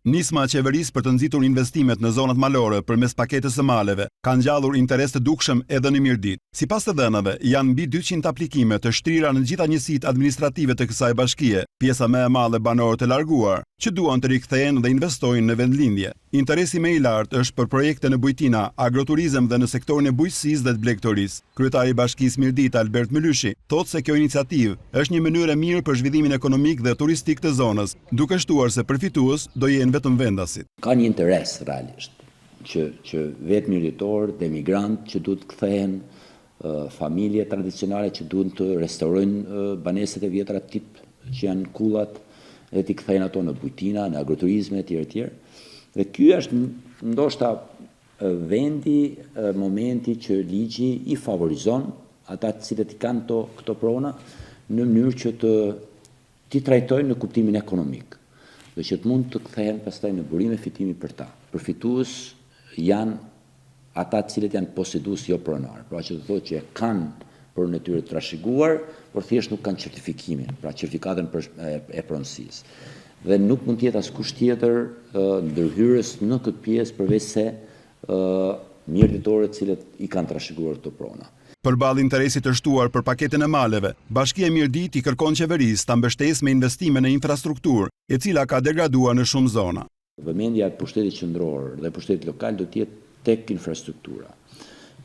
Nisma e qeverisë për të nxitur investimet në zonat malore përmes paketës së maleve ka ngjallur interes të dukshëm edhe në Mirdit. Sipas të dhënave, janë mbi 200 aplikime të shtrira në gjitha njësitë administrative të kësaj bashkie, pjesa më e madhe banorë të larguar, që duan të rikthehen dhe investojnë në vendlindje. Interesi më i lartë është për projekte në bujtina, agroturizëm dhe në sektorin e bujqësisë dhe të blegtorisë. Kryetari i Bashkisë Mirdit, Albert Mylyshi, thotë se kjo iniciativë është një mënyrë e mirë për zhvillimin ekonomik dhe turistik të zonës, duke shtuar se përfitues do jenë vetëm vendasit. Ka një interes realisht që vetë mirëtorë dhe emigrant që duhet të kthehen, familje tradicionale që duhet të restaurojnë baneset e vjetra tip që janë kullat dhe t'i kthehen ato në bujtina, në agroturizme etj. Dhe ky është ndoshta vendi, momenti që ligji i favorizon ata të cilët i kanë këto prona në mënyrë që t'i trajtojnë në kuptimin ekonomik dhe që të mund të kthehen pastaj në burim e fitimi për ta. Përfitues janë ata të cilët janë posedues jo pronar, pra që të thotë që kanë për në tyre të trashëguar, por thjesht nuk kanë certifikimin, pra certifikatën e pronësisë. Dhe nuk mund të jetë askush tjetër ndërhyrës në këtë pjesë përveç se mirëditorët të cilët i kanë trashëguar këto prona. Përballë interesit të shtuar për paketën e maleve, Bashkia e Mirdit i kërkon qeverisë ta mbështesë me investime në infrastrukturë, e cila ka degraduar në shumë zona. Vëmendja e pushtetit qendror dhe pushtetit lokal do të jetë tek infrastruktura.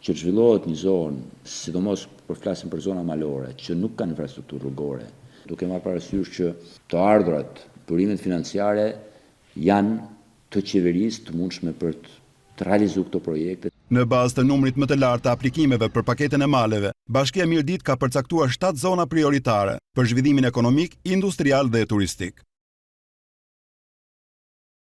Që zhvillohet një zonë, sidomos për flasim për zona malore, që nuk kanë infrastrukturë rrugore, duke marrë parasysh që të ardhurat, burimet financiare janë të qeverisë të mundshme për të realizuar këto projekte. Në bazë të numrit më të lartë të aplikimeve për paketën e maleve, Bashkia e Mirdit ka përcaktuar 7 zona prioritare për zhvillimin ekonomik, industrial dhe turistik.